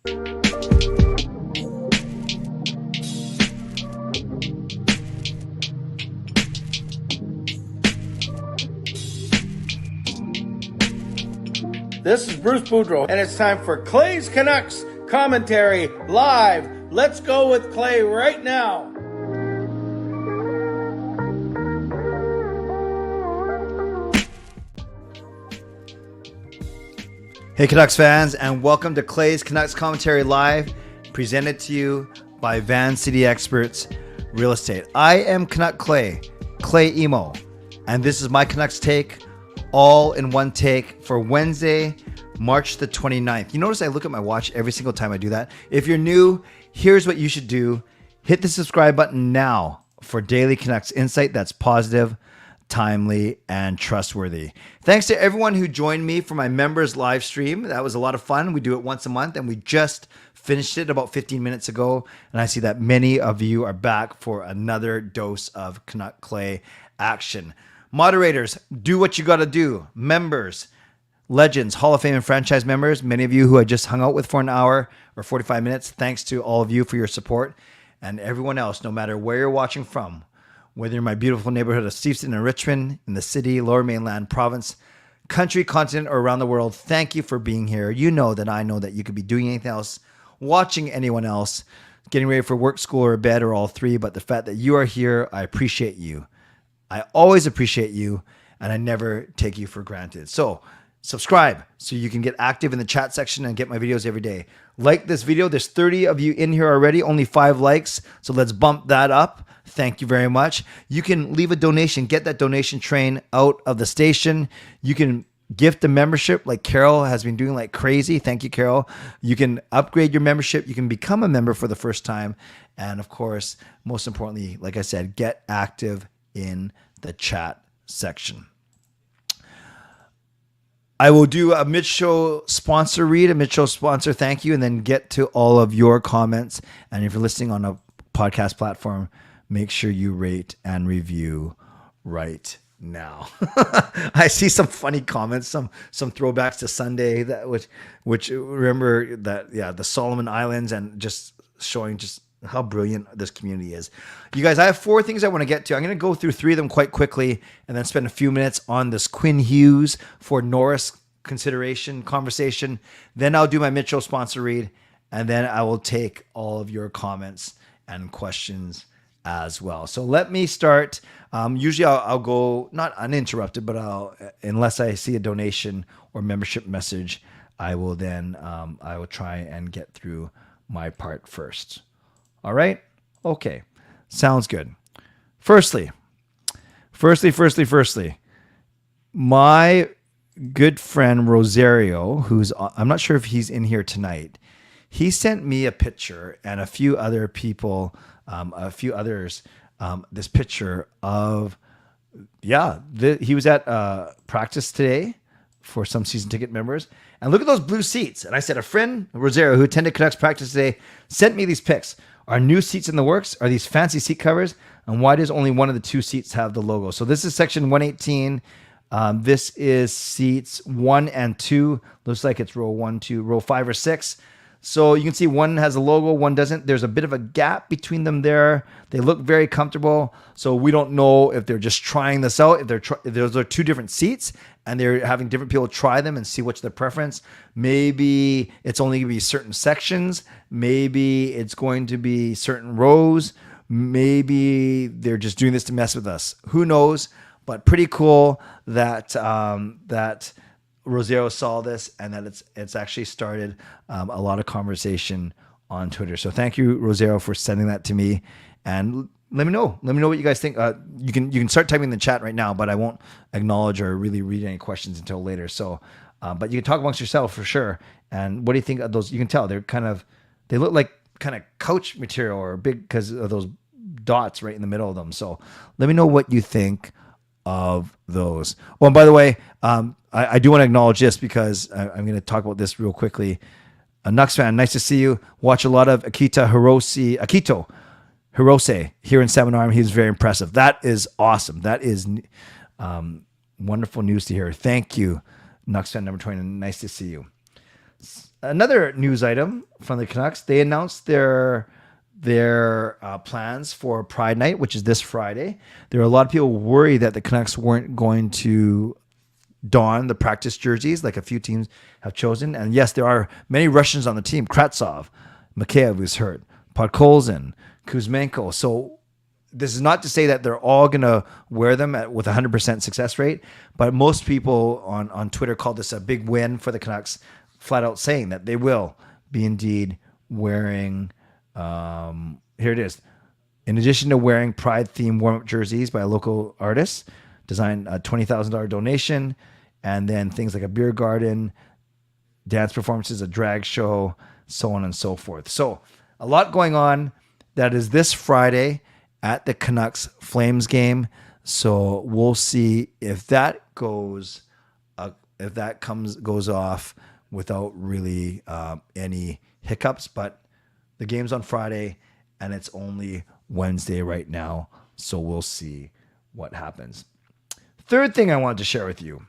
This is Bruce Boudreau, and it's time for Clay's Canucks commentary live. Let's go with Clay right now. Hey Canucks fans, and welcome to Clay's Canucks Commentary Live, presented to you by Van City Experts Real Estate. I am Canuck Clay Emo, and this is my Canucks take, all in one take for Wednesday, March the 29th. You notice I look at my watch every single time I do that. If you're new, here's what you should do. Hit the subscribe button now for daily Canucks insight that's positive, timely, and trustworthy. Thanks to everyone who joined me for my members live stream. That was a lot of fun. We do it once a month, and we just finished it about 15 minutes ago. And I see that many of you are back for another dose of Canuck Clay action. Moderators, do what you got to do. Members, legends, Hall of Fame and franchise members, many of you who I just hung out with for an hour or 45 minutes, thanks to all of you for your support. And everyone else, no matter where you're watching from, whether you're in my beautiful neighborhood of Steveston and Richmond, in the city, Lower Mainland, province, country, continent, or around the world, thank you for being here. You know that I know that you could be doing anything else, watching anyone else, getting ready for work, school, or bed, or all three. But the fact that you are here, I appreciate you. I always appreciate you, and I never take you for granted. So subscribe so you can get active in the chat section and get my videos every day. Like this video. There's 30 of you in here already, only 5 likes. So let's bump that up. Thank you very much. You can leave a donation, get that donation train out of the station. You can gift a membership like Carol has been doing like crazy. Thank you, Carol. You can upgrade your membership. You can become a member for the first time. And of course, most importantly, like I said, get active in the chat section. I will do a mid-show sponsor read, a mid-show sponsor thank you, and then get to all of your comments. And if you're listening on a podcast platform, make sure you rate and review right now. I see some funny comments, some throwbacks to Sunday that which remember that, yeah, the Solomon Islands, and just showing just how brilliant this community is. You guys, I have 4 things I want to get to. I'm going to go through 3 of them quite quickly and then spend a few minutes on this Quinn Hughes for Norris conversation. Then I'll do my Mitchell sponsor read, and then I will take all of your comments and questions as well. So let me start. Usually I'll go not uninterrupted, but unless I see a donation or membership message, I will try and get through my part first. All right. Okay. Sounds good. Firstly, my good friend Rosario, I'm not sure if he's in here tonight. He sent me a picture, and a few other people, this picture of, he was at practice today for some season ticket members. And look at those blue seats. And I said, a friend, Rosario, who attended Canucks practice today, sent me these pics. Are new seats in the works? Are these fancy seat covers? And why does only one of the 2 seats have the logo? So this is section 118. This is seats 1 and 2. Looks like it's row 1, 2, row 5 or 6. So you can see one has a logo, one doesn't. There's a bit of a gap between them there. They look very comfortable. So we don't know if they're just trying this out. If those are 2 different seats and they're having different people try them and see what's their preference. Maybe it's only going to be certain sections. Maybe it's going to be certain rows. Maybe they're just doing this to mess with us. Who knows? But pretty cool that Rosario saw this, and that it's actually started a lot of conversation on Twitter. So thank you, Rosario, for sending that to me. And let me know what you guys think. You can start typing in the chat right now, but I won't acknowledge or really read any questions until later. So, but you can talk amongst yourself for sure. And what do you think of those? You can tell they look like kind of couch material or big because of those dots right in the middle of them. So let me know what you think of those. Oh, and by the way, I do want to acknowledge this because I'm going to talk about this real quickly. A Nucks fan, nice to see you. Watch a lot of Akito Hirose here in Salmon Arm. He's very impressive. That is awesome. That is wonderful news to hear. Thank you, Nucks fan number 20. Nice to see you. another news item from the Canucks. They announced their plans for Pride Night, which is this Friday. There are a lot of people worried that the Canucks weren't going to don the practice jerseys like a few teams have chosen. And yes, there are many Russians on the team. Kratsov, Mikheyev who's hurt, Podkolzin, Kuzmenko. So this is not to say that they're all going to wear them with 100% success rate, but most people on Twitter called this a big win for the Canucks, flat out saying that they will be indeed wearing, here it is. In addition to wearing Pride-themed warm-up jerseys by a local artist, designed a $20,000 donation, and then things like a beer garden, dance performances, a drag show, so on and so forth. So a lot going on. That is this Friday at the Canucks Flames game. So we'll see if that goes off without really any hiccups. But the game's on Friday, and it's only Wednesday right now. So we'll see what happens. Third thing I wanted to share with you.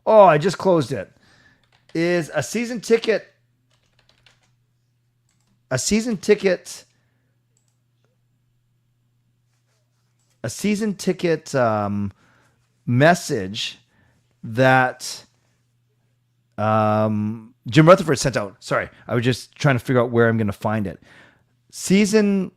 Oh, I just closed it. Is a season ticket message that Jim Rutherford sent out. Sorry, I was just trying to figure out where I'm going to find it. Jim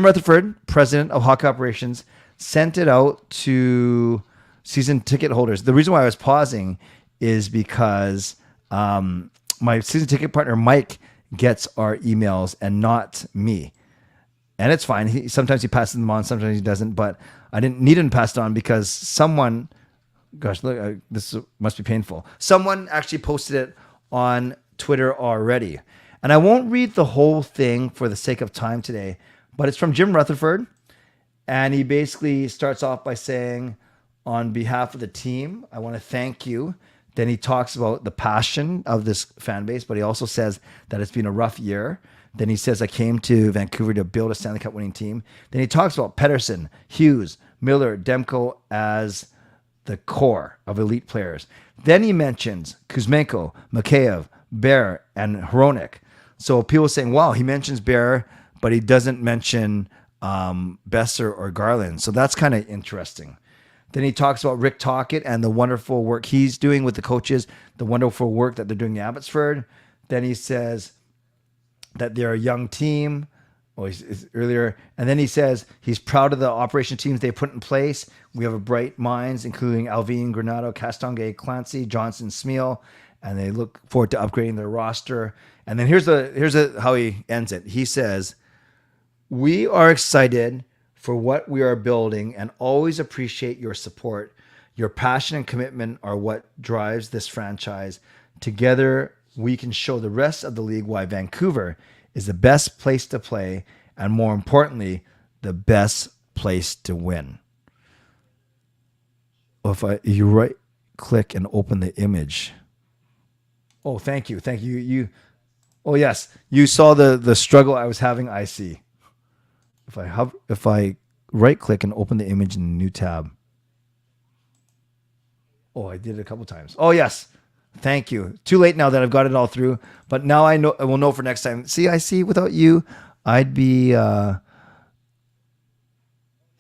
Rutherford, president of Hockey Operations, sent it out to season ticket holders. The reason why I was pausing is because my season ticket partner, Mike, gets our emails and not me. And it's fine. Sometimes he passes them on, sometimes he doesn't. But I didn't need him to pass it on because someone, gosh, look, this must be painful. Someone actually posted it on Twitter already. And I won't read the whole thing for the sake of time today, but it's from Jim Rutherford. And he basically starts off by saying, on behalf of the team, I want to thank you. Then he talks about the passion of this fan base, but he also says that it's been a rough year. Then he says, I came to Vancouver to build a Stanley Cup winning team. Then he talks about Pettersson, Hughes, Miller, Demko as the core of elite players. Then he mentions Kuzmenko, Mikheyev, Bear, and Hronik. So people are saying, wow, he mentions Bear, but he doesn't mention Besser or Garland. So that's kind of interesting. Then he talks about Rick Tocchet and the wonderful work he's doing with the coaches, the wonderful work that they're doing in Abbotsford. Then he says that they're a young team earlier. And then he says he's proud of the operation teams they put in place. We have a bright minds, including Alvin, Granado, Castonguay, Clancy, Johnson, Smeal, and they look forward to upgrading their roster. And then here's how he ends it. He says, we are excited for what we are building and always appreciate your support. Your passion and commitment are what drives this franchise. Together, we can show the rest of the league why Vancouver is the best place to play and, more importantly, the best place to win. If you right click and open the image. Oh, thank you. Oh, yes. You saw the struggle I was having. I see. If I right click and open the image in the new tab. Oh, I did it a couple times. Oh, yes. Thank you. Too late now that I've got it all through, but now I will know for next time. See, I see without you, I'd be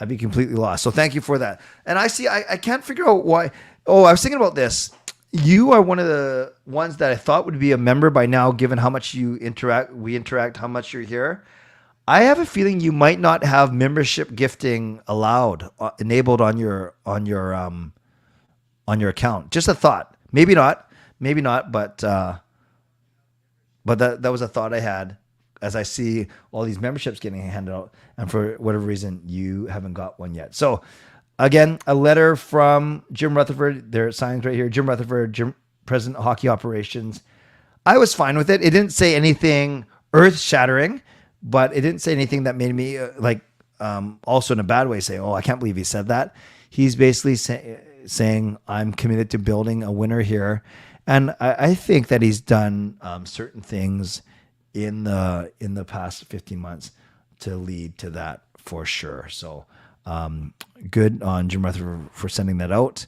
completely lost. So thank you for that. And I see, I can't figure out why. Oh, I was thinking about this. You are one of the ones that I thought would be a member by now, given how much we interact, how much you're here. I have a feeling you might not have membership gifting enabled on your account. Just a thought. Maybe not, but that was a thought I had as I see all these memberships getting handed out, and for whatever reason you haven't got one yet. So again, a letter from Jim Rutherford. There it signs right here. Jim Rutherford, President of Hockey Operations. I was fine with it. It didn't say anything earth-shattering, but it didn't say anything that made me also in a bad way say, oh, I can't believe he said that. He's basically saying, I'm committed to building a winner here. And I think that he's done certain things in the past 15 months to lead to that for sure. So good on Jim Rutherford for sending that out.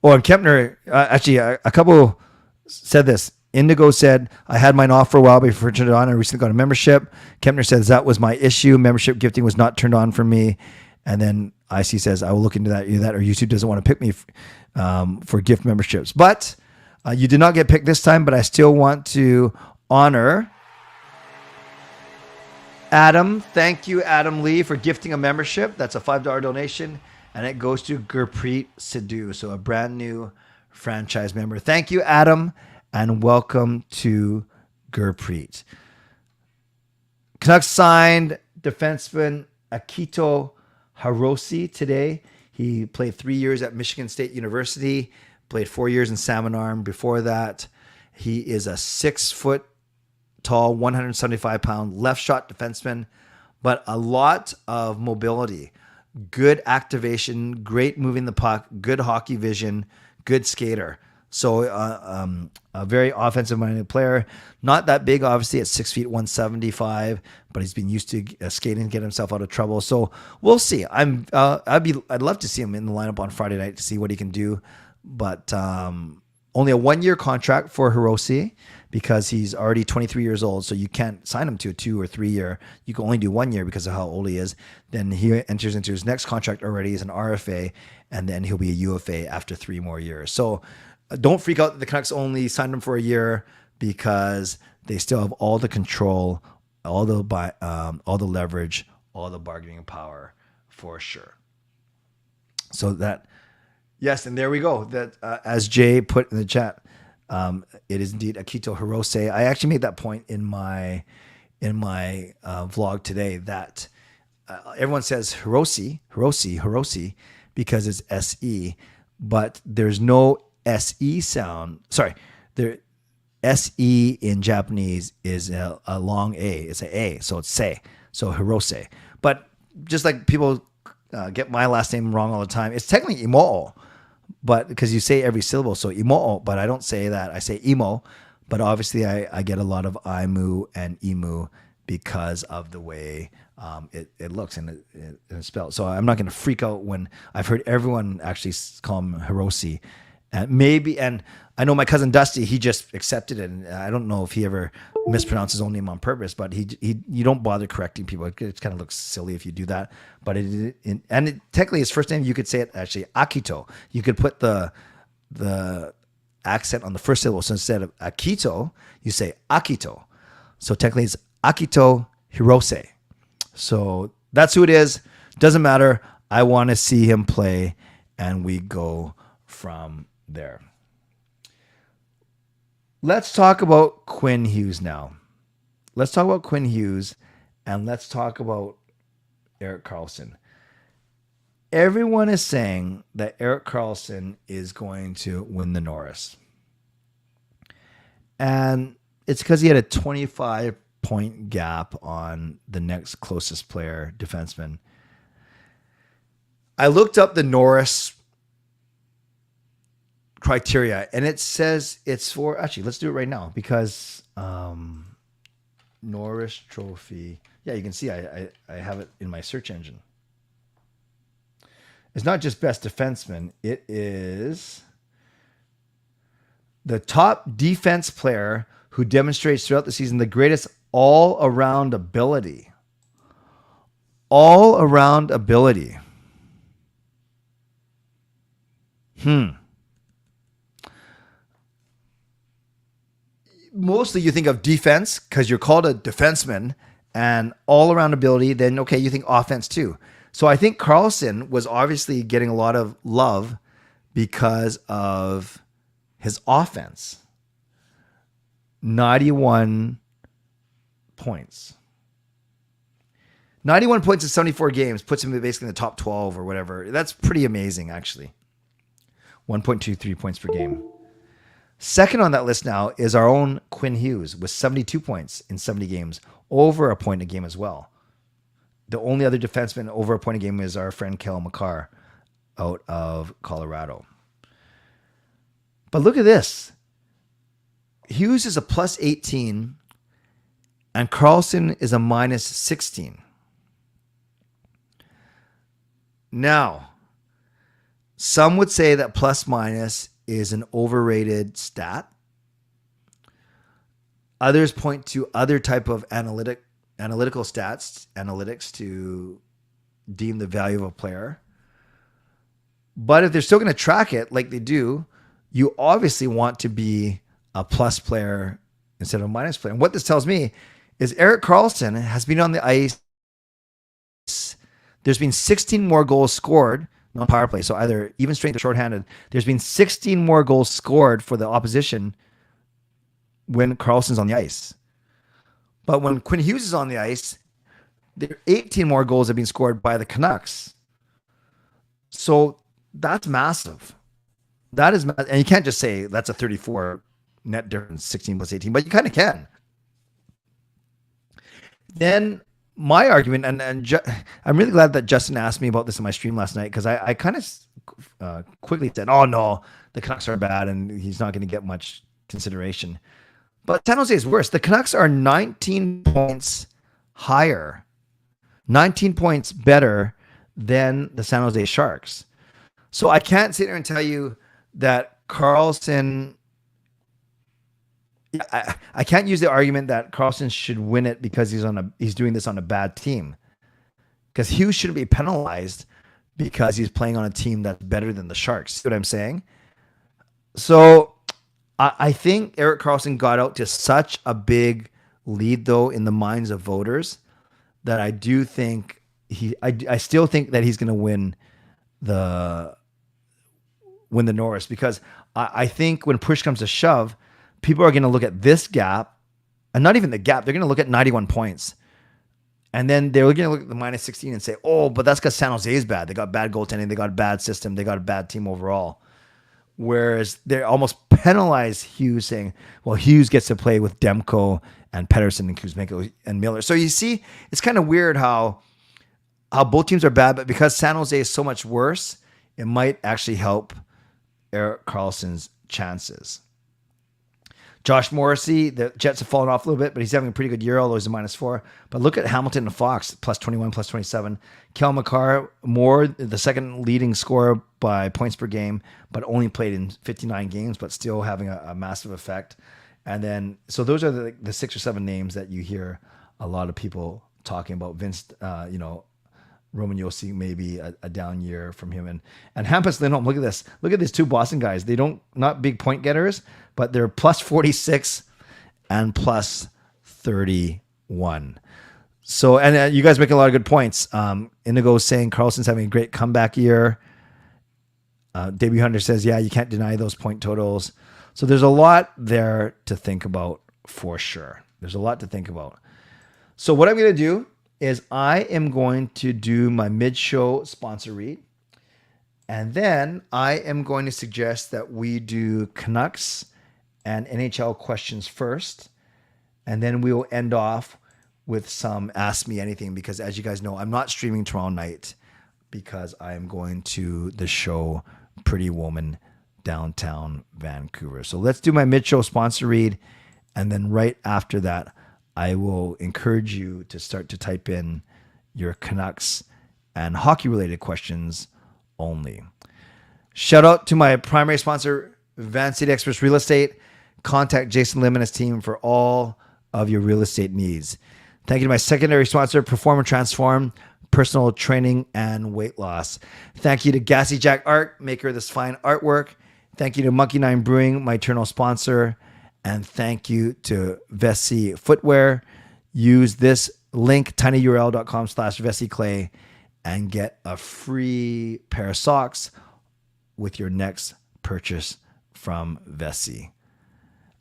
Oh, and Kempner, actually a couple said this. Indigo said, I had mine off for a while before I turned it on. I recently got a membership. Kempner says that was my issue. Membership gifting was not turned on for me. And then IC says, I will look into that. Either that or YouTube doesn't want to pick me for gift memberships. But you did not get picked this time, but I still want to honor Adam. Thank you, Adam Lee, for gifting a membership. That's a $5 donation. And it goes to Gurpreet Sidhu, so a brand new franchise member. Thank you, Adam. And welcome to Gurpreet. Canucks signed defenseman Akito Hirose today. He played 3 years at Michigan State University, played 4 years in Salmon Arm. Before that, he is a 6 foot tall, 175 pound left shot defenseman, but a lot of mobility, good activation, great moving the puck, good hockey vision, good skater. So a very offensive-minded player. Not that big, obviously, at 6 feet 175, but he's been used to skating to get himself out of trouble. So we'll see. I'd love to see him in the lineup on Friday night to see what he can do. But only a 1 year contract for Hirose because he's already 23 years old. So you can't sign him to a 2 or 3 year. You can only do 1 year because of how old he is. Then he enters into his next contract already as an RFA, and then he'll be a UFA after 3 more years. So don't freak out that the Canucks only signed him for a year because they still have all the control, all the leverage, all the bargaining power for sure. So that, yes, and there we go. That as Jay put in the chat, it is indeed Akito Hirose. I actually made that point in my vlog today that everyone says Hirose because it's SE, but there's no SE sound. Sorry, there SE in Japanese is a long A. It's a A, so it's say. So Hirose. But just like people get my last name wrong all the time, it's technically Imo, but because you say every syllable, so Imo. But I don't say that. I say Imo. But obviously, I get a lot of Imu and Imu because of the way it looks and it's spelled. So I'm not going to freak out when I've heard everyone actually call him Hirose. And I know my cousin Dusty, he just accepted it. And I don't know if he ever mispronounced his own name on purpose, but you don't bother correcting people. It kind of looks silly if you do that. But technically his first name, you could say it actually Akito. You could put the accent on the first syllable. So instead of Akito, you say Akito. So technically it's Akito Hirose. So that's who it is. Doesn't matter. I want to see him play, and we go from there. Let's talk about Quinn Hughes now. Let's talk about Quinn Hughes, and let's talk about Erik Karlsson. Everyone is saying that Erik Karlsson is going to win the Norris. And it's because he had a 25-point gap on the next closest player, defenseman. I looked up the Norris criteria, and it says it's for, actually, let's do it right now because Norris Trophy. Yeah, you can see I have it in my search engine. It's not just best defenseman. It is the top defense player who demonstrates throughout the season the greatest all-around ability. All-around ability. Mostly you think of defense because you're called a defenseman, and all-around ability, then okay, you think offense too. So I think Karlsson was obviously getting a lot of love because of his offense. 91 points. 91 points in 74 games puts him basically in the top 12 or whatever. That's pretty amazing, actually. 1.23 points per game. Second on that list now is our own Quinn Hughes with 72 points in 70 games, over a point a game as well. The only other defenseman over a point a game is our friend Kel McCarr out of Colorado. But look at this. Hughes is a plus 18 and Karlsson is a minus 16. Now, some would say that plus minus is an overrated stat. Others point to other type of analytical stats, analytics to deem the value of a player. But if they're still going to track it like they do, you obviously want to be a plus player instead of a minus player. And what this tells me is Erik Karlsson has been on the ice. There's been 16 more goals scored on power play. So either even strength or shorthanded. There's been 16 more goals scored for the opposition when Karlsson's on the ice. But when Quinn Hughes is on the ice, there 18 more goals have been scored by the Canucks. So that's massive. That is, and you can't just say that's a 34 net difference, 16 plus 18, but you kind of can. Then my argument, I'm really glad that Justin asked me about this in my stream last night, because I kind of quickly said, oh no, the Canucks are bad and he's not going to get much consideration. But San Jose is worse. The Canucks are 19 points higher, 19 points better than the San Jose Sharks. So I can't sit here and tell you that Karlsson, I can't use the argument that Karlsson should win it because he's doing this on a bad team. Because Hughes shouldn't be penalized because he's playing on a team that's better than the Sharks. See what I'm saying? So I think Erik Karlsson got out to such a big lead, though, in the minds of voters, that I do think I still think that he's going to win the Norris, because I think when push comes to shove, people are going to look at this gap, and not even the gap. They're going to look at 91 points. And then they're going to look at the minus 16 and say, oh, but that's because San Jose is bad. They got bad goaltending. They got a bad system. They got a bad team overall. Whereas they almost penalize Hughes, saying, well, Hughes gets to play with Demko and Pettersson and Kuzmenko and Miller. So you see, it's kind of weird how both teams are bad, but because San Jose is so much worse, it might actually help Erik Karlsson's chances. Josh Morrissey, the Jets have fallen off a little bit, but he's having a pretty good year, although he's a -4. But look at Hamilton and Fox, plus 21, plus 27. Kel McCarr, more the second leading scorer by points per game, but only played in 59 games, but still having a massive effect. And then, so those are the 6 or 7 names that you hear a lot of people talking about. Vince, Roman Josi, maybe a down year from him. And Hampus Lindholm, look at this. Look at these 2 Boston guys. They not big point getters, but they're plus 46 and plus 31. So, and you guys making a lot of good points. Indigo saying Karlsson's having a great comeback year. Debut Hunter says, yeah, you can't deny those point totals. So there's a lot there to think about for sure. There's a lot to think about. So what I'm going to do is I am going to do my mid-show sponsor read. And then I am going to suggest that we do Canucks and NHL questions first. And then we will end off with some Ask Me Anything, because as you guys know, I'm not streaming tomorrow night because I am going to the show Pretty Woman downtown Vancouver. So let's do my mid-show sponsor read. And then right after that, I will encourage you to start to type in your Canucks and hockey-related questions only. Shout out to my primary sponsor, Van City Experts Real Estate. Contact Jason Lim and his team for all of your real estate needs. Thank you to my secondary sponsor, Perform and Transform, personal training and weight loss. Thank you to Gassy Jack Art, maker of this fine artwork. Thank you to Monkey Nine Brewing, my eternal sponsor. And thank you to Vessi Footwear. Use this link, tinyurl.com/VessiClay, and get a free pair of socks with your next purchase from Vessi.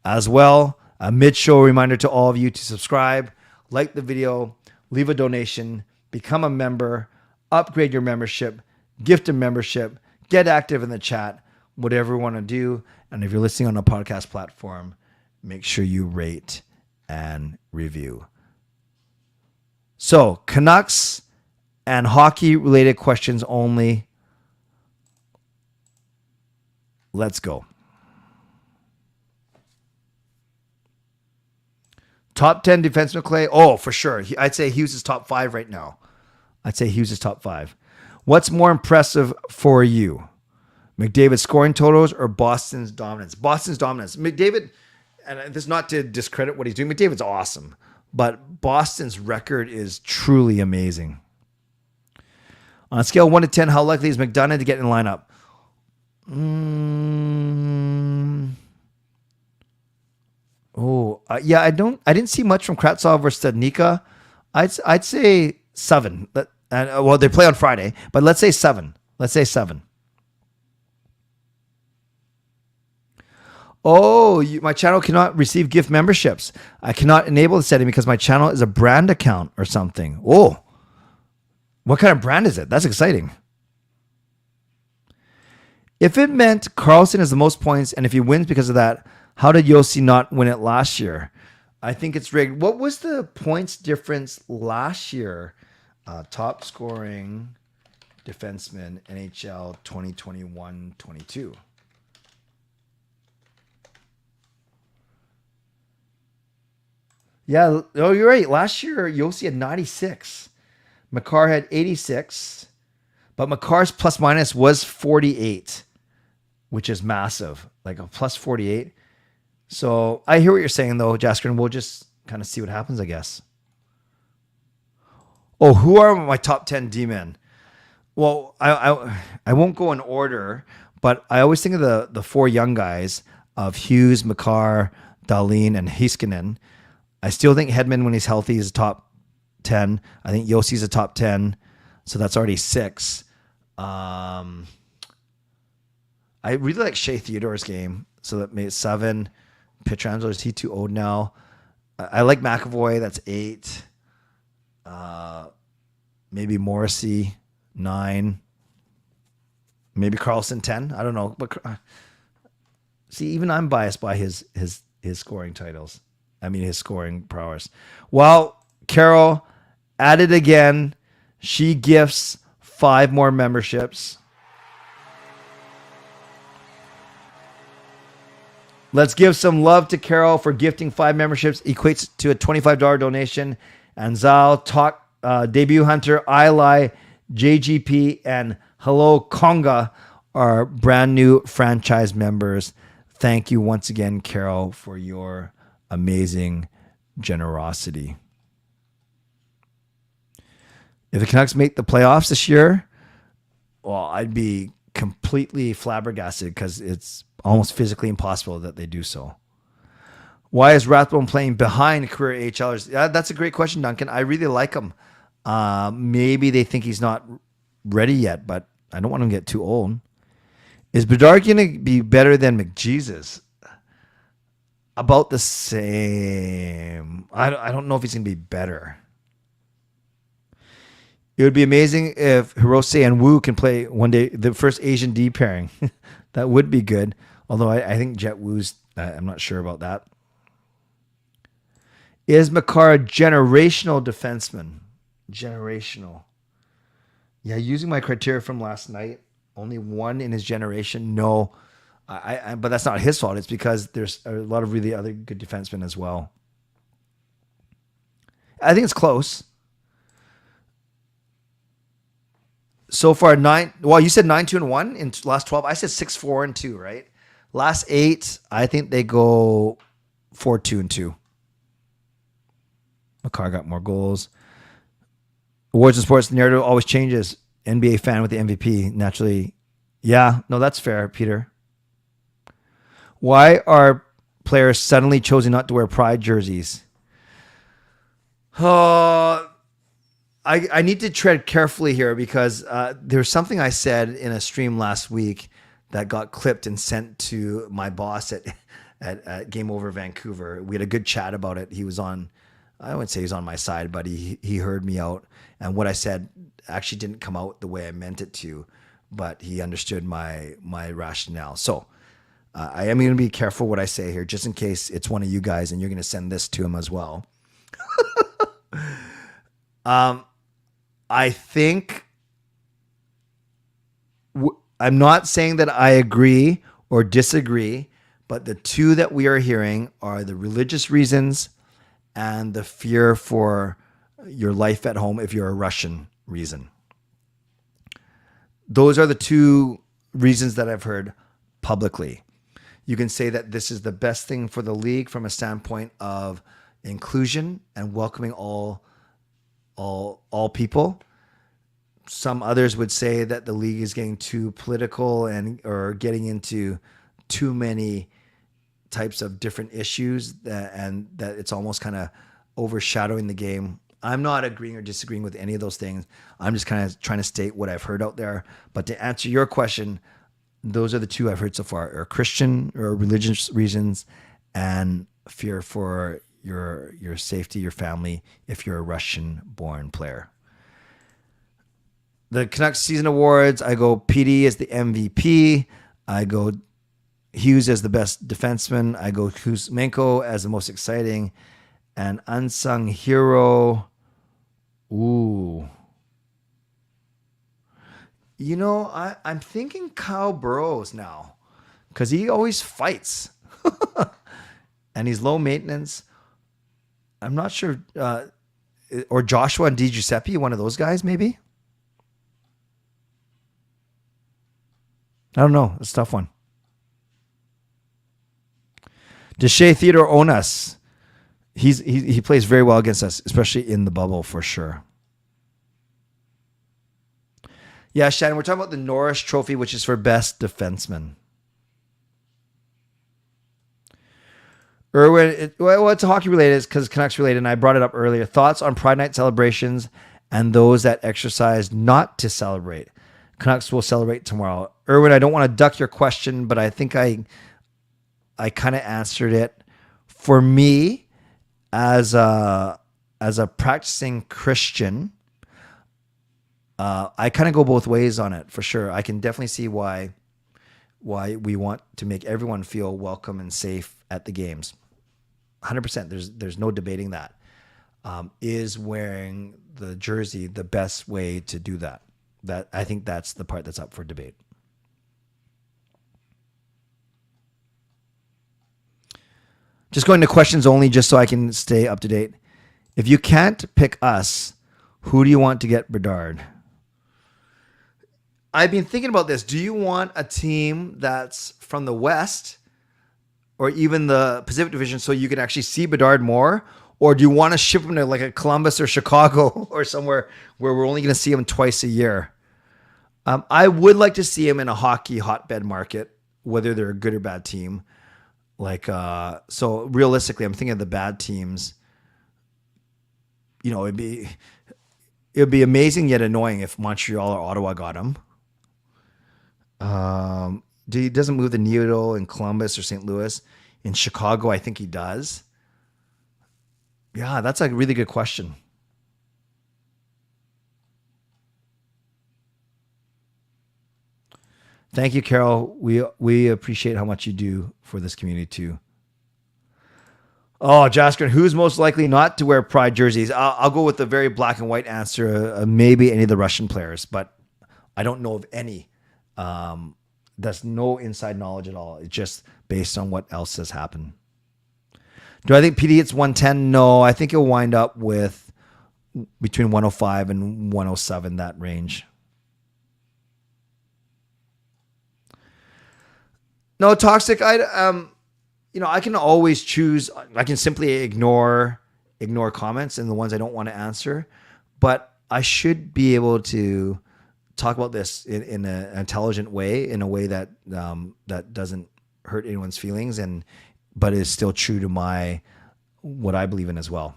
As well, a mid-show reminder to all of you to subscribe, like the video, leave a donation, become a member, upgrade your membership, gift a membership, get active in the chat, whatever you want to do. And if you're listening on a podcast platform, make sure you rate and review. So, Canucks and hockey-related questions only. Let's go. Top 10 defenseman, Clay? Oh, for sure. I'd say Hughes is top 5 right now. What's more impressive for you? McDavid's scoring totals or Boston's dominance? Boston's dominance. McDavid, and this is not to discredit what he's doing. McDavid's awesome, but Boston's record is truly amazing. On a scale of 1 to 10, how likely is McDonough to get in the lineup? Yeah, I didn't see much from Kravtsov or Studnicka. I'd say 7. Well, they play on Friday, but let's say 7. Let's say 7. Oh, my channel cannot receive gift memberships. I cannot enable the setting because my channel is a brand account or something. Oh, what kind of brand is it? That's exciting. If it meant Carlson has the most points, and if he wins because of that, how did Yossi not win it last year? I think it's rigged. What was the points difference last year? Top scoring defenseman, NHL 2021-22. Yeah, oh, you're right. Last year, Yossi had 96. Makar had 86. But Makar's plus minus was 48, which is massive. Like a plus 48. So I hear what you're saying, though, Jasker, and we'll just kind of see what happens, I guess. Oh, who are my top 10 D-men? Well, I won't go in order, but I always think of the 4 young guys of Hughes, Makar, Dahlin, and Heiskanen. I still think Hedman, when he's healthy, is a top 10. I think Yossi's a top 10. So that's already 6. I really like Shea Theodore's game. So that made it 7. Pietrangelo, is he too old now? I like McAvoy. That's 8. Maybe Morrissey, 9. Maybe Carlson, 10. I don't know. But see, even I'm biased by his scoring titles. His scoring prowess. Well, Carol at it again. She gifts 5 more memberships. Let's give some love to Carol for gifting 5 memberships. Equates to a $25 donation. And Zal, Talk, Debut Hunter, Ili, JGP, and Hello Conga are brand new franchise members. Thank you once again, Carol, for your amazing generosity. If the Canucks make the playoffs this year, well, I'd be completely flabbergasted because it's almost physically impossible that they do so. Why is Rathbone playing behind career AHLers? Yeah, that's a great question, Duncan. I really like him. Maybe they think he's not ready yet, but I don't want him to get too old. Is Bedard going to be better than McJesus? About the same. I don't know if he's going to be better. It would be amazing if Hirose and Wu can play one day, the first Asian D pairing. That would be good. Although I think Jet Wu's, I'm not sure about that. Is Makar a generational defenseman? Generational. Yeah, using my criteria from last night, only 1 in his generation. No, but that's not his fault. It's because there's a lot of really other good defensemen as well. I think it's close. So far, 9. Well, you said 9-2-1 in last 12. I said 6-4-2, right? Last 8, I think they go 4-2-2. Makar got more goals. Awards and sports narrative always changes. NBA fan with the MVP, naturally. Yeah, no, that's fair, Peter. Why are players suddenly choosing not to wear Pride jerseys? I need to tread carefully here because there's something I said in a stream last week that got clipped and sent to my boss at Game Over Vancouver. We had a good chat about it. He was on, I wouldn't say he's on my side, but he heard me out. And what I said actually didn't come out the way I meant it to, but he understood my rationale. So I am going to be careful what I say here, just in case it's one of you guys and you're going to send this to him as well. I think I'm not saying that I agree or disagree, but the two that we are hearing are the religious reasons and the fear for your life at home if you're a Russian reason. Those are the two reasons that I've heard publicly. You can say that this is the best thing for the league from a standpoint of inclusion and welcoming all people. Some others would say that the league is getting too political or getting into too many types of different issues and that it's almost kind of overshadowing the game. I'm not agreeing or disagreeing with any of those things. I'm just kind of trying to state what I've heard out there. But to answer your question, those are the two I've heard so far: are Christian or religious reasons, and fear for your safety, your family, if you're a Russian-born player. The Canucks season awards, I go PD as the MVP. I go Hughes as the best defenseman. I go Hsmfangirl as the most exciting. And unsung hero, ooh. You know, I'm thinking Kyle Burrows now because he always fights. And he's low maintenance. I'm not sure. Or Joshua and Di Giuseppe, one of those guys maybe. I don't know. It's a tough one. Deshae Theodore Onas. He plays very well against us, especially in the bubble for sure. Yeah, Shannon, we're talking about the Norris Trophy, which is for best defenseman. Erwin, well, it's hockey related because Canucks related, and I brought it up earlier. Thoughts on Pride Night celebrations and those that exercise not to celebrate. Canucks will celebrate tomorrow. Erwin, I don't want to duck your question, but I think I kind of answered it. For me, as a practicing Christian, I kind of go both ways on it for sure. I can definitely see why we want to make everyone feel welcome and safe at the games. 100%. There's no debating that. Is wearing the jersey the best way to do that? That I think that's the part that's up for debate. Just going to questions only, just so I can stay up to date. If you can't pick us, who do you want to get Bedard? I've been thinking about this. Do you want a team that's from the West or even the Pacific Division so you can actually see Bedard more? Or do you want to ship him to like a Columbus or Chicago or somewhere where we're only going to see him twice a year? I would like to see him in a hockey hotbed market, whether they're a good or bad team. So realistically, I'm thinking of the bad teams. You know, it'd be amazing yet annoying if Montreal or Ottawa got him. He doesn't move the needle in Columbus or St. Louis. In Chicago, I think he does. Yeah, that's a really good question. Thank you, Carol. We appreciate how much you do for this community too. Oh, Jasker, who's most likely not to wear Pride jerseys? I'll go with the very black and white answer. Maybe any of the Russian players, but I don't know of any. That's no inside knowledge at all. It's just based on what else has happened. Do I think PD hits 110? No, I think he'll wind up with between 105 and 107, that range. No, toxic. I can always choose. I can simply ignore comments and the ones I don't want to answer, but I should be able to talk about this in an intelligent way, in a way that that doesn't hurt anyone's feelings, but is still true to what I believe in as well.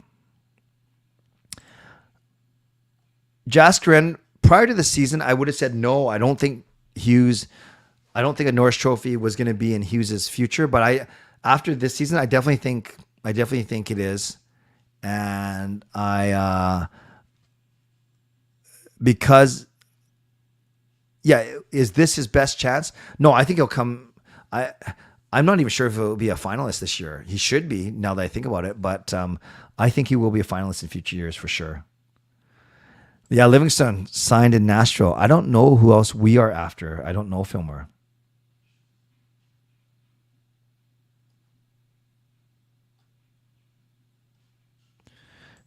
Jaskren, prior to the season, I would have said no. I don't think a Norris Trophy was going to be in Hughes's future, but after this season, I definitely think it is, and because is this his best chance? No, I think he'll come. I'm not even sure if he'll be a finalist this year. He should be, now that I think about it, but I think he will be a finalist in future years for sure. Yeah, Livingston signed in Nashville. I don't know who else we are after. I don't know Fillmore.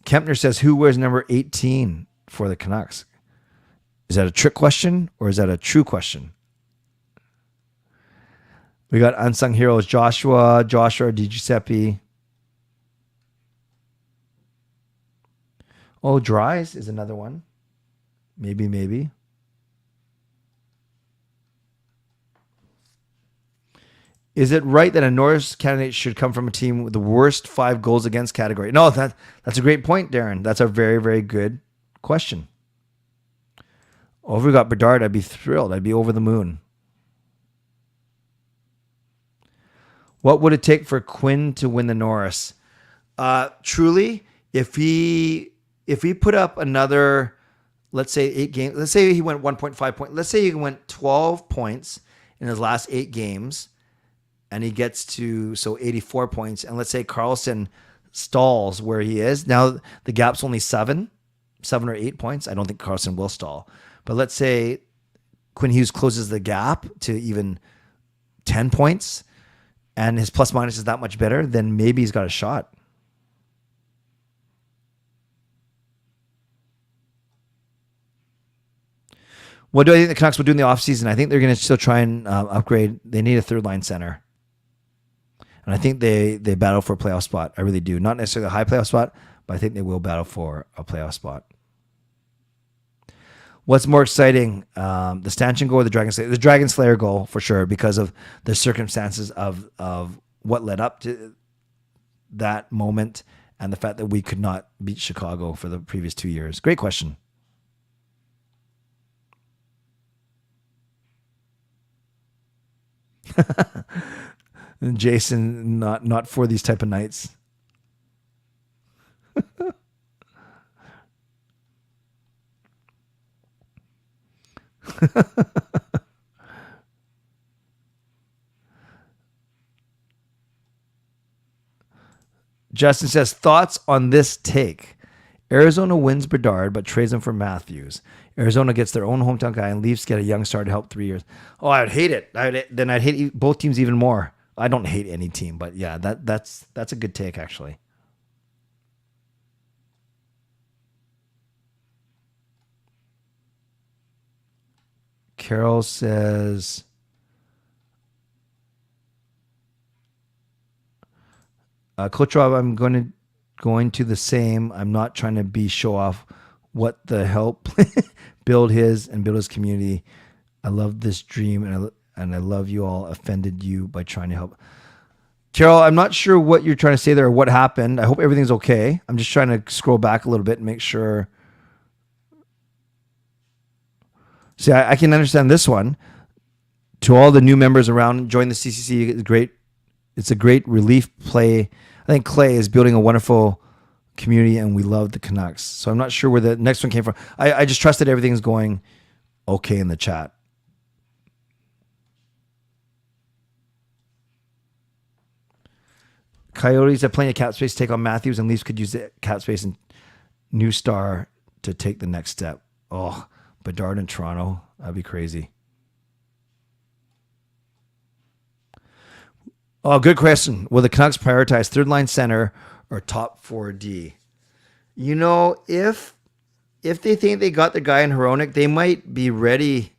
Kempner says, who wears number 18 for the Canucks? Is that a trick question or is that a true question? We got unsung heroes Joshua Di Giuseppe. Oh, Dries is another one. Maybe. Is it right that a Norris candidate should come from a team with the worst 5 goals against category? No, that's a great point, Darren. That's a very, very good question. Oh, if we got Bedard, I'd be thrilled. I'd be over the moon. What would it take for Quinn to win the Norris? Truly, if he put up another, let's say 8 games, let's say he went 1.5 points, let's say he went 12 points in his last 8 games, and he gets to 84 points, and let's say Carlson stalls where he is. Now the gap's only 7 or 8 points. I don't think Carlson will stall. But let's say Quinn Hughes closes the gap to even 10 points and his plus minus is that much better, then maybe he's got a shot. What do I think the Canucks will do in the offseason? I think they're going to still try and upgrade. They need a third line center. And I think they battle for a playoff spot. I really do. Not necessarily a high playoff spot, but I think they will battle for a playoff spot. What's more exciting, the stanchion goal or the Dragon Slayer? The Dragon Slayer goal for sure, because of the circumstances of what led up to that moment and the fact that we could not beat Chicago for the previous 2 years. Great question. And Jason, not for these type of nights. Justin says, thoughts on this take. Arizona wins Bedard, but trades him for Matthews. Arizona gets their own hometown guy and Leafs get a young star to help 3 years. Oh, I would hate it. Then I'd hate both teams even more. I don't hate any team, but yeah, that's a good take, actually. Carol says, Coach Rob, I'm going to the same. I'm not trying to be show off. What the help build his community. I love this dream and I love you all. Offended you by trying to help. Carol, I'm not sure what you're trying to say there or what happened. I hope everything's okay. I'm just trying to scroll back a little bit and make sure. See, I can understand this one. To all the new members around, join the CCC. It's great. It's a great relief play. I think Clay is building a wonderful community, and we love the Canucks. So I'm not sure where the next one came from. I just trust that everything's going okay in the chat. Coyotes have plenty of cap space to take on Matthews, and Leafs could use the cap space and new star to take the next step. Oh, Bedard in Toronto. That'd be crazy. Oh, good question. Will the Canucks prioritize third line center or top 4D? You know, if they think they got the guy in Hronek, they might be ready.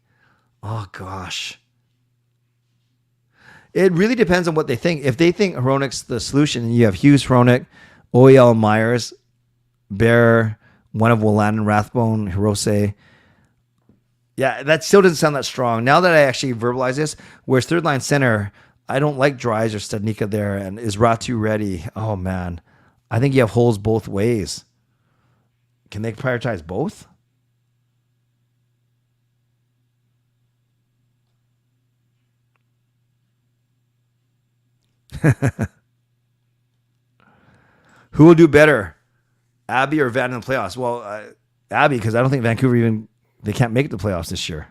Oh, gosh. It really depends on what they think. If they think Hronek's the solution, you have Hughes, Hronek, OEL, Myers, Bear, one of Willanen, Rathbone, Hirose. Yeah, that still doesn't sound that strong. Now that I actually verbalize this, whereas third line center, I don't like Dries or Studnicka there. And is Ratu ready? Oh, man. I think you have holes both ways. Can they prioritize both? Who will do better, Abby or Van in the playoffs? Well, Abby, because I don't think Vancouver they can't make the playoffs this year.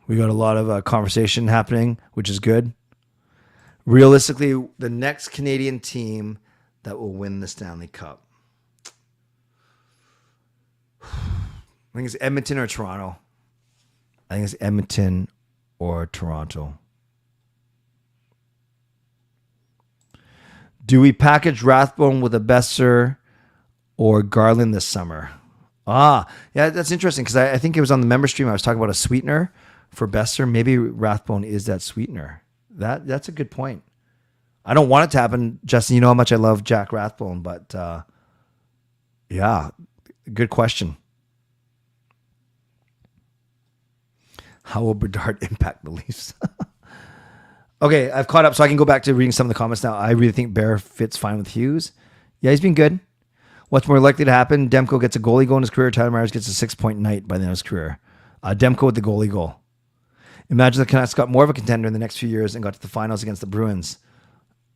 We got a lot of conversation happening, which is good. Realistically, the next Canadian team that will win the Stanley Cup, I think it's Edmonton or Toronto. I think it's Edmonton or Toronto. Do we package Rathbone with a Besser or Garland this summer? Yeah, that's interesting because I think it was on the member stream I was talking about a sweetener for Besser. Maybe Rathbone is that sweetener. That's a good point. I don't want it to happen, Justin. You know how much I love Jack Rathbone, but yeah, good question. How will Bedard impact the Leafs? Okay, I've caught up, so I can go back to reading some of the comments now. I really think Bear fits fine with Hughes. Yeah, he's been good. What's more likely to happen? Demko gets a goalie goal in his career. Tyler Myers gets a 6-point night by the end of his career. Demko with the goalie goal. Imagine the Canucks got more of a contender in the next few years and got to the finals against the Bruins.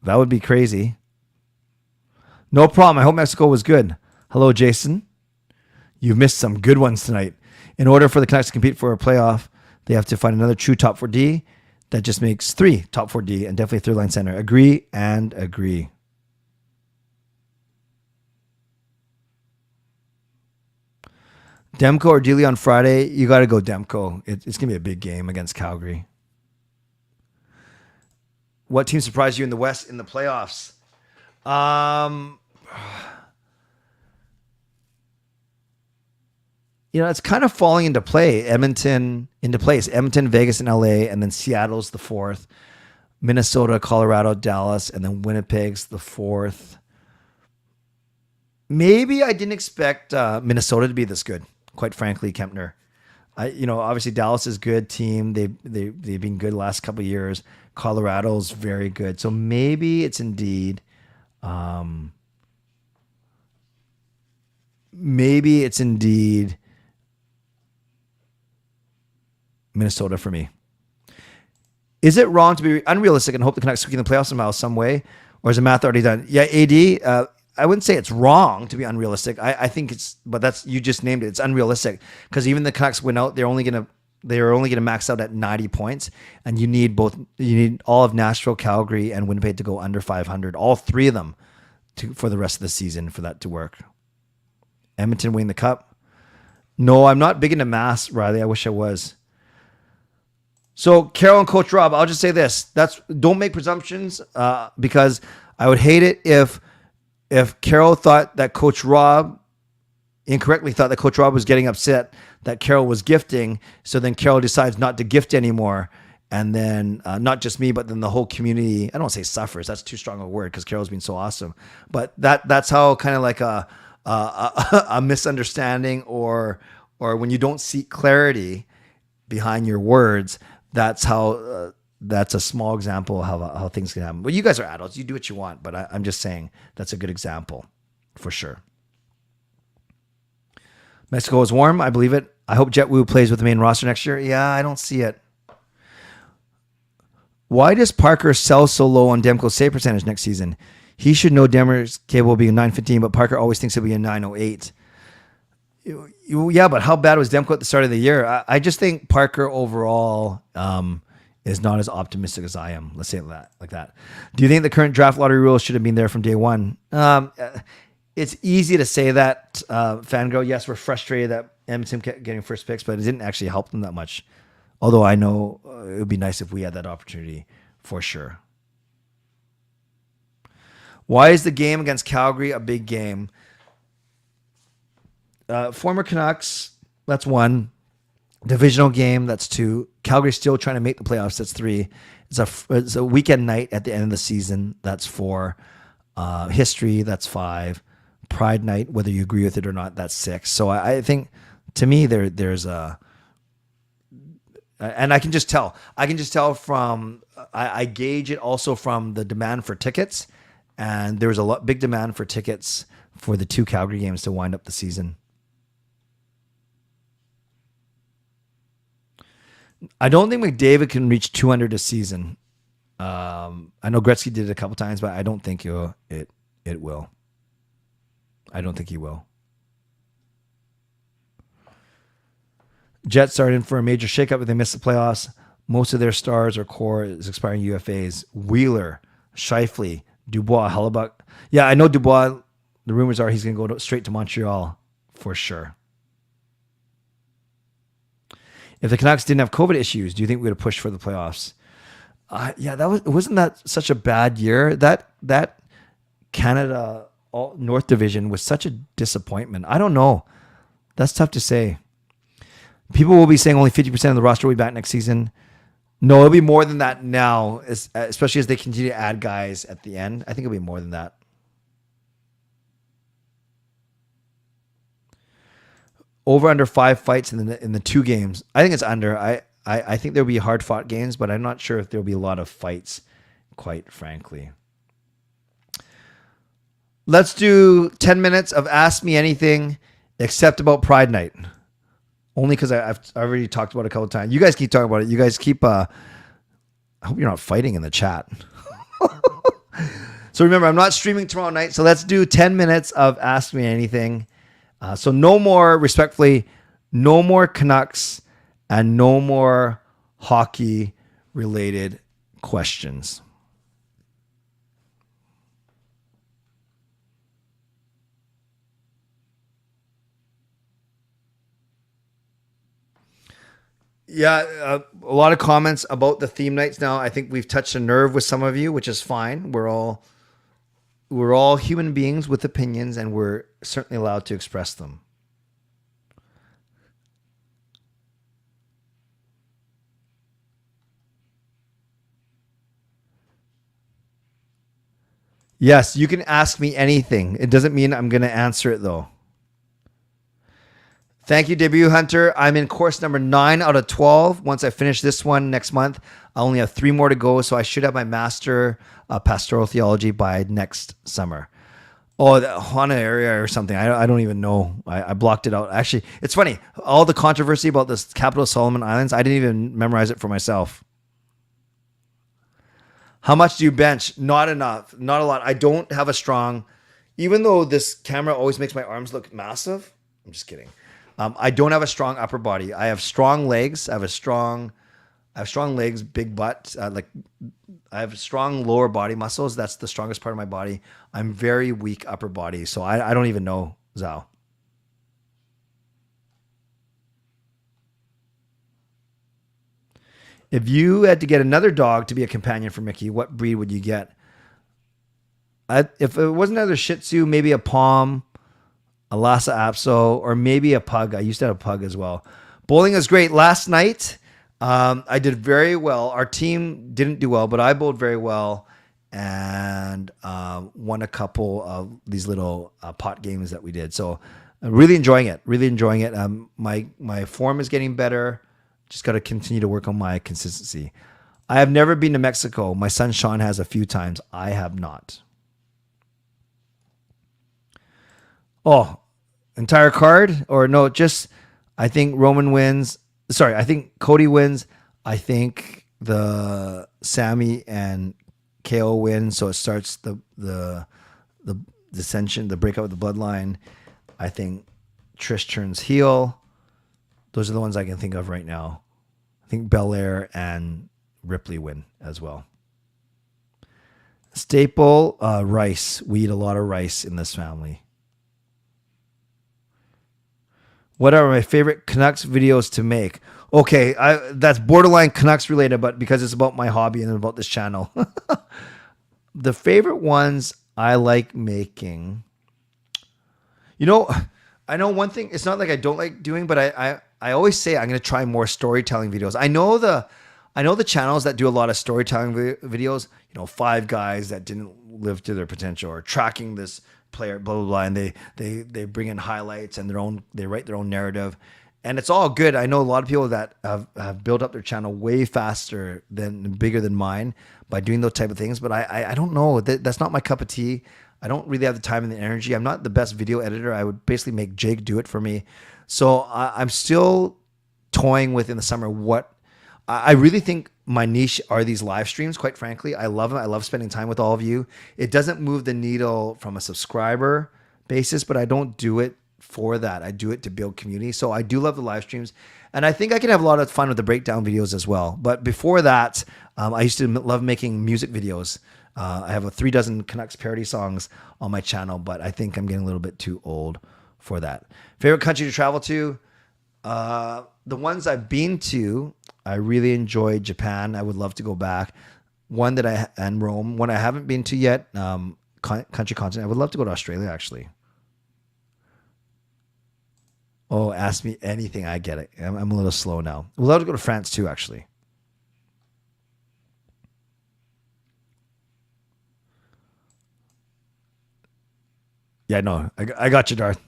That would be crazy. No problem. I hope Mexico was good. Hello, Jason. You've missed some good ones tonight. In order for the Canucks to compete for a playoff, they have to find another true top 4D. That just makes 3 top 4D and definitely a third line center. Agree and agree. Demko or Dealey on Friday? You got to go Demko. It's going to be a big game against Calgary. What team surprised you in the West in the playoffs? It's kind of falling into place. Edmonton, Vegas, and LA, and then Seattle's the 4th. Minnesota, Colorado, Dallas, and then Winnipeg's the 4th. Maybe I didn't expect Minnesota to be this good, quite frankly, Kempner. Obviously Dallas is a good team. They've been good the last couple of years. Colorado's very good. So maybe it's indeed Minnesota for me. Is it wrong to be unrealistic and hope the Canucks squeak in the playoffs somehow, some way? Or is the math already done? Yeah, AD, I wouldn't say it's wrong to be unrealistic. I think you just named it. It's unrealistic because even the Canucks went out, they're only going to max out at 90 points, and you need all of Nashville, Calgary, and Winnipeg to go under 500, all 3 of them for the rest of the season for that to work. Edmonton winning the cup. No, I'm not big into mass, Riley. I wish I was. So Carroll and Coach Rob, I'll just say this. Don't make presumptions because I would hate it if Carroll thought that Coach Rob incorrectly thought that Coach Rob was getting upset that Carroll was gifting. So then Carroll decides not to gift anymore. And then not just me, but then the whole community, I don't want to say suffers. That's too strong a word because Carroll's been so awesome. But that's how kind of like a misunderstanding or when you don't seek clarity behind your words, that's how that's a small example of how things can happen. Well, you guys are adults. You do what you want, but I'm just saying that's a good example for sure. Mexico is warm. I believe it. I hope Jet Wu plays with the main roster next year. Yeah, I don't see it. Why does Parker sell so low on Demko's save percentage next season? He should know Demmer's capable of being a 915, but Parker always thinks he'll be a 908. Yeah, but how bad was Demko at the start of the year? I just think Parker overall is not as optimistic as I am. Let's say it like that. Do you think the current draft lottery rules should have been there from day one? It's easy to say that, Fangirl. Yes, we're frustrated that Edmonton kept getting first picks, but it didn't actually help them that much. Although I know it would be nice if we had that opportunity for sure. Why is the game against Calgary a big game? Former Canucks, that's 1. Divisional game, that's 2. Calgary's still trying to make the playoffs, that's 3. It's a weekend night at the end of the season, that's 4. History, that's 5. Pride night, whether you agree with it or not, that's 6. So I think, to me, there's a... And I can just tell. From... I gauge it also from the demand for tickets, and there was a big demand for tickets for the 2 Calgary games to wind up the season. I don't think McDavid can reach 200 a season. I know Gretzky did it a couple times, but I don't think it will. I don't think he will. Jets are in for a major shakeup if they miss the playoffs. Most of their stars or core is expiring UFAs. Wheeler, Scheifele, Dubois, Hellebuck. Yeah, I know Dubois. The rumors are he's going to go straight to Montreal for sure. If the Canucks didn't have COVID issues, do you think we would have pushed for the playoffs? Yeah, wasn't that such a bad year? That Canada North Division was such a disappointment. I don't know. That's tough to say. People will be saying only 50% of the roster will be back next season. No, it'll be more than that now, especially as they continue to add guys at the end. I think it'll be more than that. Over under 5 fights in the 2 games. I think it's under. I think there'll be hard fought games, but I'm not sure if there'll be a lot of fights, quite frankly. Let's do 10 minutes of Ask Me Anything except about Pride Night. Only because I've already talked about it a couple of times. You guys keep talking about it. You guys keep... I hope you're not fighting in the chat. So remember, I'm not streaming tomorrow night. So let's do 10 minutes of Ask Me Anything. So no more, respectfully, no more Canucks and no more hockey-related questions. Yeah, a lot of comments about the theme nights now. I think we've touched a nerve with some of you, which is fine. We're all human beings with opinions, and we're certainly allowed to express them. Yes, you can ask me anything. It doesn't mean I'm going to answer it, though. Thank you, Debut Hunter. I'm in course number 9 out of 12. Once I finish this one next month, I only have 3 more to go, so I should have my Master Pastoral Theology by next summer. Oh, the Hana area or something. I don't even know. I blocked it out. Actually, it's funny. All the controversy about this capital of Solomon Islands, I didn't even memorize it for myself. How much do you bench? Not enough. Not a lot. I don't have a strong... Even though this camera always makes my arms look massive. I'm just kidding. I don't have a strong upper body. I have strong legs. I have strong legs, big butt. I have strong lower body muscles. That's the strongest part of my body. I'm very weak upper body. So I don't even know, Zhao. If you had to get another dog to be a companion for Mickey, what breed would you get? If it wasn't another Shih Tzu, maybe a Pom, a Lhasa Apso, or maybe a pug. I used to have a pug as well. Bowling is great. Last night, I did very well. Our team didn't do well, but I bowled very well and won a couple of these little pot games that we did. So I'm really enjoying it. Really enjoying it. My form is getting better. Just got to continue to work on my consistency. I have never been to Mexico. My son Sean has a few times. I have not. Oh, entire card? Or no, just I think Roman wins. Sorry, I think Cody wins. I think the Sammy and KO win. So it starts the dissension, the breakup of the bloodline. I think Trish turns heel. Those are the ones I can think of right now. I think Belair and Ripley win as well. Staple, rice. We eat a lot of rice in this family. What are my favorite Canucks videos to make? Okay, that's borderline Canucks related, but because it's about my hobby and about this channel. The favorite ones I like making. You know, I know one thing. It's not like I don't like doing, but I always say I'm going to try more storytelling videos. I know the channels that do a lot of storytelling videos. You know, 5 guys that didn't live to their potential, or tracking this player, blah blah blah, and they bring in highlights and they write their own narrative, and it's all good. I know a lot of people that have built up their channel way faster than bigger than mine by doing those type of things. But I don't know. That's not my cup of tea. I don't really have the time and the energy. I'm not the best video editor. I would basically make Jake do it for me. So I'm still toying with in the summer what I really think my niche are these live streams. Quite frankly, I love them. I love spending time with all of you. It doesn't move the needle from a subscriber basis, but I don't do it for that. I do it to build community. So I do love the live streams, and I think I can have a lot of fun with the breakdown videos as well. But before that, I used to love making music videos. I have 36 Canucks parody songs on my channel, but I think I'm getting a little bit too old for that. Favorite country to travel to? The ones I've been to, I really enjoyed Japan. I would love to go back. And Rome. One I haven't been to yet, country continent. I would love to go to Australia, actually. Oh, ask me anything. I get it. I'm a little slow now. We'd love to go to France too, actually. Yeah, no, I got you, Darth.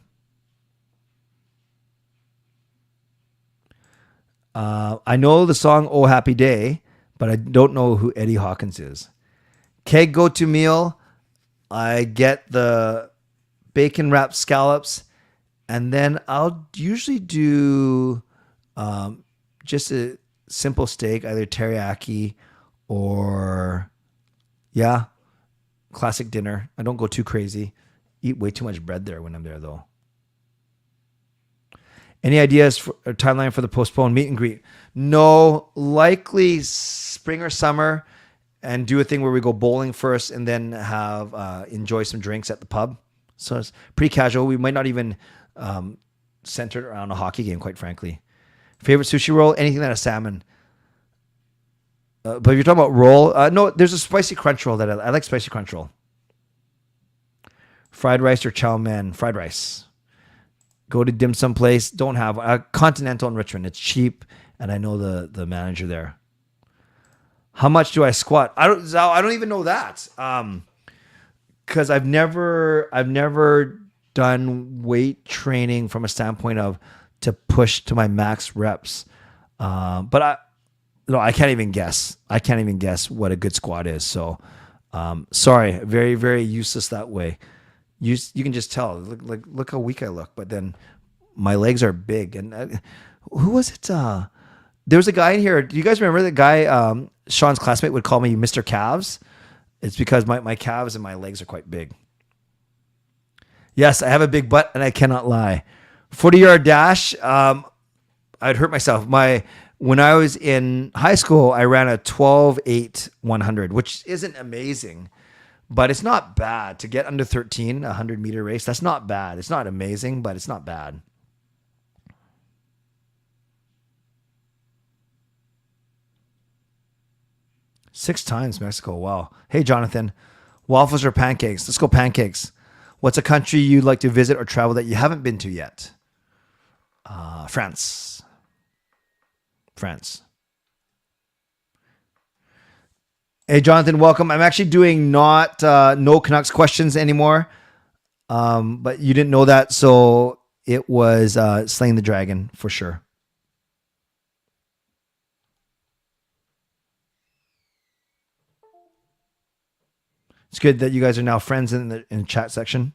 I know the song "Oh Happy Day," but I don't know who Eddie Hawkins is. Keg go-to meal. I get the bacon wrapped scallops, and then I'll usually do just a simple steak, either teriyaki or, yeah, classic dinner. I don't go too crazy. Eat way too much bread there when I'm there, though. Any ideas for a timeline for the postponed meet and greet? No, likely spring or summer, and do a thing where we go bowling first and then have enjoy some drinks at the pub. So it's pretty casual. We might not even center it around a hockey game, quite frankly. Favorite sushi roll? Anything that has salmon. But if you're talking about roll, no, there's a spicy crunch roll that I like. Spicy crunch roll. Fried rice or chow mein? Fried rice. Go to dim sum place. Don't have Continental in Richmond. It's cheap, and I know the manager there. How much do I squat? I don't even know that. Because I've never done weight training from a standpoint of to push to my max reps. But I can't even guess. I can't even guess what a good squat is. So sorry, very, very useless that way. You can just tell. Look how weak I look. But then my legs are big. And who was it? There was a guy in here. Do you guys remember that guy? Sean's classmate would call me Mr. Calves. It's because my calves and my legs are quite big. Yes, I have a big butt, and I cannot lie. 40-yard dash. I'd hurt myself. When I was in high school, I ran a 12.8 100, which isn't amazing. But it's not bad to get under 13, a 100-meter race. That's not bad. It's not amazing, but it's not bad. Six times Mexico. Wow. Hey, Jonathan. Waffles or pancakes? Let's go pancakes. What's a country you'd like to visit or travel that you haven't been to yet? France. France. Hey, Jonathan, welcome. I'm actually doing not no Canucks questions anymore, but you didn't know that, so it was Slaying the Dragon for sure. It's good that you guys are now friends in the chat section.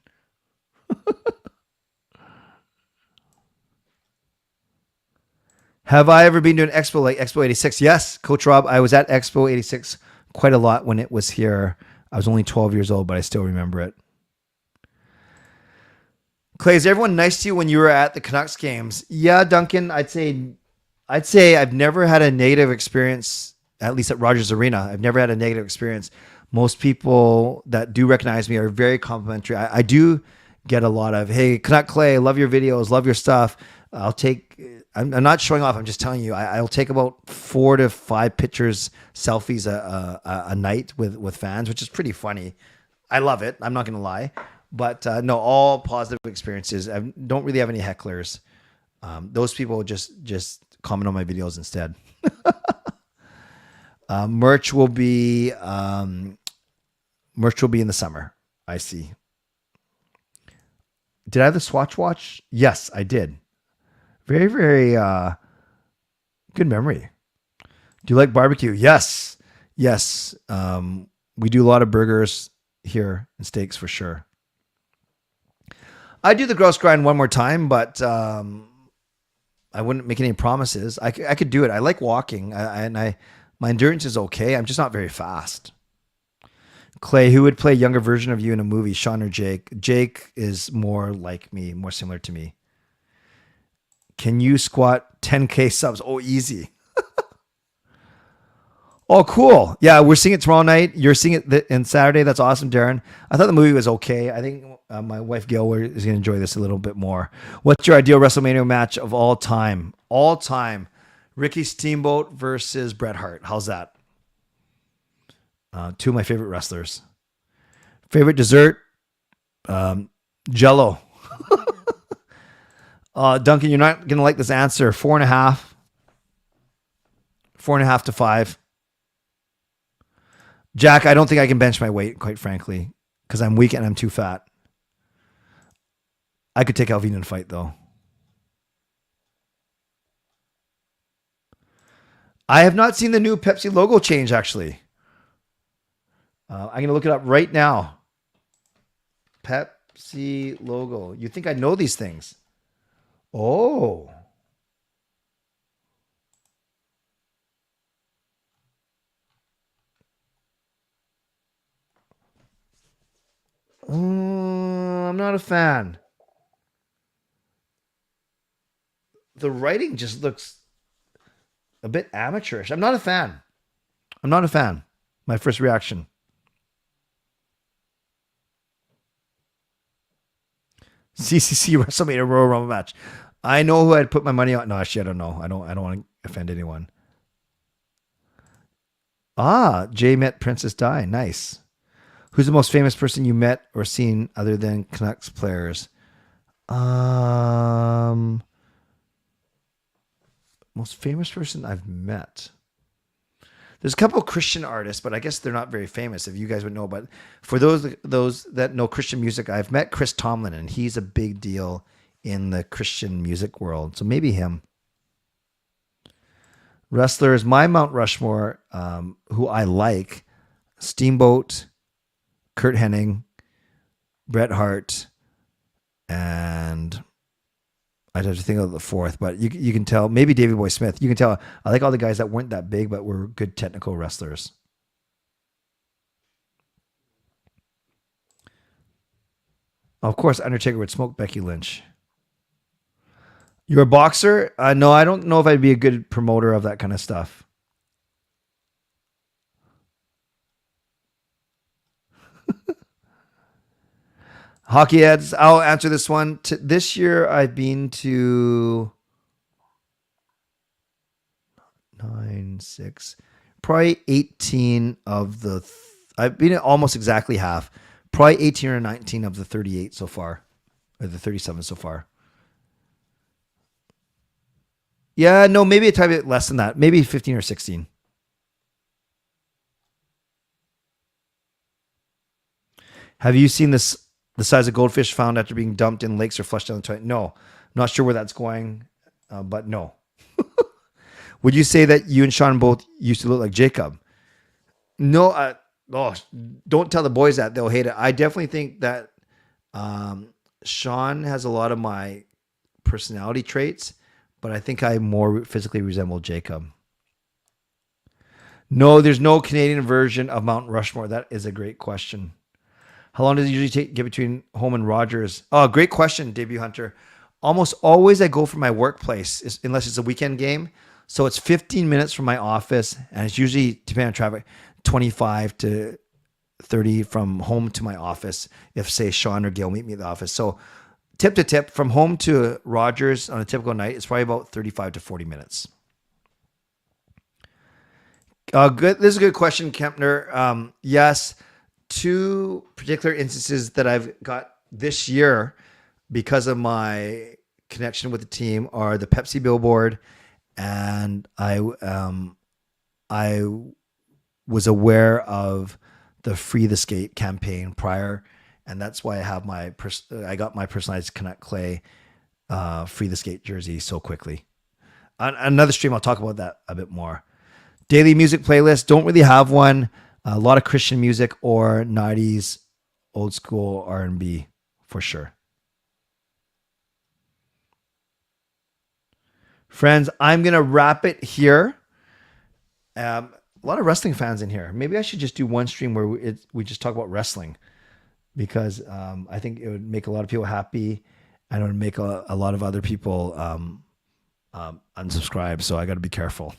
Have I ever been to an expo like Expo 86? Yes, Coach Rob. I was at Expo 86 quite a lot when it was here. I was only 12 years old, but I still remember it. Clay, is everyone nice to you when you were at the Canucks games? Yeah, Duncan, I'd say I've never had a negative experience, at least at Rogers Arena. I've never had a negative experience. Most people that do recognize me are very complimentary. I do get a lot of, hey, Canuck Clay, love your videos, love your stuff. I'm not showing off. I'm just telling you, I'll take about 4 to 5 pictures, selfies a night with fans, which is pretty funny. I love it. I'm not going to lie. But no, all positive experiences. I don't really have any hecklers. Those people just comment on my videos instead. Merch will be in the summer. I see. Did I have the Swatch watch? Yes, I did. Very, very good memory. Do you like barbecue? Yes. Yes. We do a lot of burgers here and steaks for sure. I do the gross grind one more time, but I wouldn't make any promises. I could do it. I like walking, my endurance is okay. I'm just not very fast. Clay, who would play a younger version of you in a movie, Sean or Jake? Jake is more like me, more similar to me. Can you squat 10K subs? Oh, easy. Oh, cool. Yeah, we're seeing it tomorrow night. You're seeing it on Saturday. That's awesome, Darren. I thought the movie was okay. I think my wife, Gail, is going to enjoy this a little bit more. What's your ideal WrestleMania match of all time? All time. Ricky Steamboat versus Bret Hart. How's that? Two of my favorite wrestlers. Favorite dessert? Jello. Duncan, you're not going to like this answer. 4.5. 4.5 to 5. Jack, I don't think I can bench my weight, quite frankly, because I'm weak and I'm too fat. I could take Alvin in a fight, though. I have not seen the new Pepsi logo change, actually. I'm going to look it up right now. Pepsi logo. You think I know these things? Oh. I'm not a fan. The writing just looks a bit amateurish. I'm not a fan. My first reaction. CCC WrestleMania Royal Rumble match. I know who I'd put my money on. No, actually, I don't know. I don't want to offend anyone. Jay met Princess Di. Nice. Who's the most famous person you met or seen other than Canucks players? Most famous person I've met. There's a couple of Christian artists, but I guess they're not very famous, if you guys would know. But for those that know Christian music, I've met Chris Tomlin, and he's a big deal in the Christian music world. So maybe him. Wrestlers, my Mount Rushmore, who I like, Steamboat, Kurt Hennig, Bret Hart, and I'd have to think of the fourth, but you can tell, maybe Davey Boy Smith. You can tell I like all the guys that weren't that big, but were good technical wrestlers. Of course, Undertaker would smoke Becky Lynch. You're a boxer? No, I don't know if I'd be a good promoter of that kind of stuff. Hockey heads, I'll answer this one. This year, I've been to probably 18 of the. I've been at almost exactly half. Probably 18 or 19 of the 38 so far, or the 37 so far. Yeah, no, maybe a tiny bit less than that. Maybe 15 or 16. Have you seen this? The size of goldfish found after being dumped in lakes or flushed down the toilet? No. I'm not sure where that's going, but no. Would you say that you and Sean both used to look like Jacob? No. Don't tell the boys that. They'll hate it. I definitely think that Sean has a lot of my personality traits, but I think I more physically resemble Jacob. No, there's no Canadian version of Mount Rushmore. That is a great question. How long does it usually get between home and Rogers? Oh, great question, Debut Hunter. Almost always I go from my workplace, unless it's a weekend game. So it's 15 minutes from my office, and it's usually, depending on traffic, 25 to 30 from home to my office, if, say, Sean or Gail meet me at the office. So tip to tip, from home to Rogers on a typical night, it's probably about 35 to 40 minutes. Good. This is a good question, Kempner. Yes. 2 particular instances that I've got this year because of my connection with the team are the Pepsi billboard, and I was aware of the Free the Skate campaign prior, and that's why I have I got my personalized Canuck Clay Free the Skate jersey so quickly. On another stream, I'll talk about that a bit more. Daily music playlist, don't really have one. A lot of Christian music or 90s old school R&B for sure. Friends, I'm going to wrap it here. A lot of wrestling fans in here. Maybe I should just do one stream where we just talk about wrestling, because I think it would make a lot of people happy, and it would make a lot of other people unsubscribe. So I got to be careful.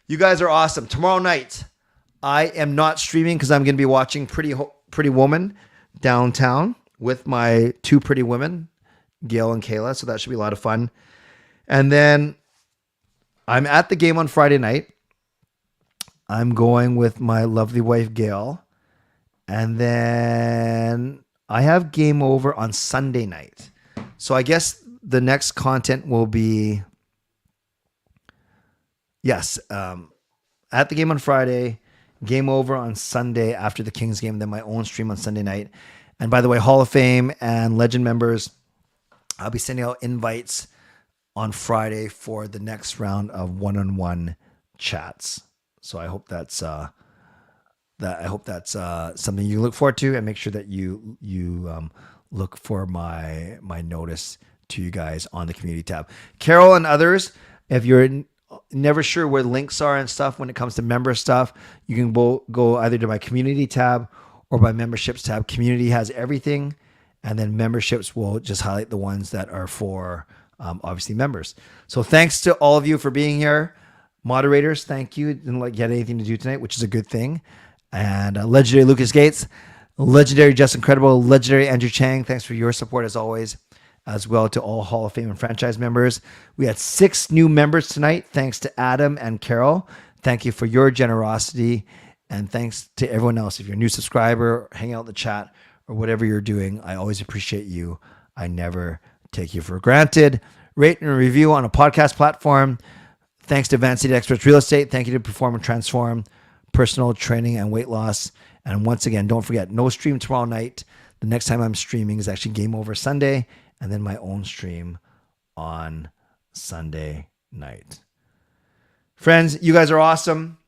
You guys are awesome. Tomorrow night, I am not streaming because I'm going to be watching Pretty Woman downtown with my 2 pretty women, Gail and Kayla. So that should be a lot of fun. And then I'm at the game on Friday night. I'm going with my lovely wife, Gail. And then I have Game Over on Sunday night. So I guess the next content will be, yes, at the game on Friday, Game Over on Sunday after the Kings game, then my own stream on Sunday night. And by the way, Hall of Fame and Legend members, I'll be sending out invites on Friday for the next round of one-on-one chats. So I hope that's something you look forward to, and make sure that you look for my notice to you guys on the community tab. Carol and others, if you're never sure where links are and stuff when it comes to member stuff, you can go either to my community tab or my memberships tab. Community has everything, and then memberships will just highlight the ones that are for obviously members. So thanks to all of you for being here. Moderators, thank you. Didn't like you had anything to do tonight, which is a good thing. And legendary Lucas Gates, legendary Just Incredible, legendary Andrew Chang, thanks for your support as always, as well to all Hall of Fame and franchise members. We had 6 new members tonight, thanks to Adam and Carol. Thank you for your generosity, and thanks to everyone else. If you're a new subscriber, hang out in the chat, or whatever you're doing, I always appreciate you. I never take you for granted. Rate and review on a podcast platform. Thanks to Van City Experts Real Estate. Thank you to Perform and Transform, personal training and weight loss. And once again, don't forget, no stream tomorrow night. The next time I'm streaming is actually Game Over Sunday, and then my own stream on Sunday night. Friends, you guys are awesome.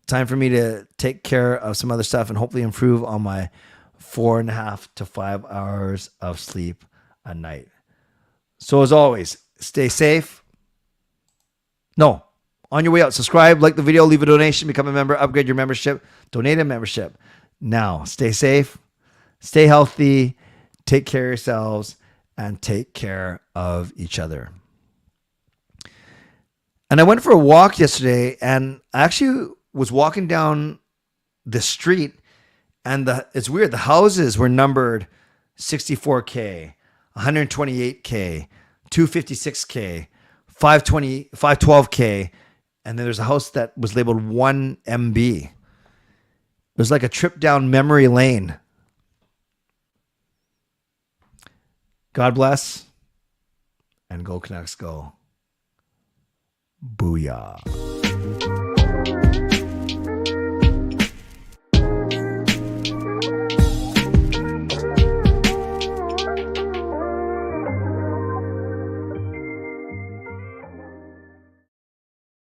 Time for me to take care of some other stuff and hopefully improve on my 4.5 to 5 hours of sleep a night. So as always, stay safe. No, on your way out, subscribe, like the video, leave a donation, become a member, upgrade your membership, donate a membership. Now, stay safe, stay healthy, take care of yourselves, and take care of each other. And I went for a walk yesterday, and I actually was walking down the street, and it's weird. The houses were numbered 64K, 128K, 256K, 512K, and then there's a house that was labeled 1MB. It was like a trip down memory lane. God bless, and go Canucks go. Booyah.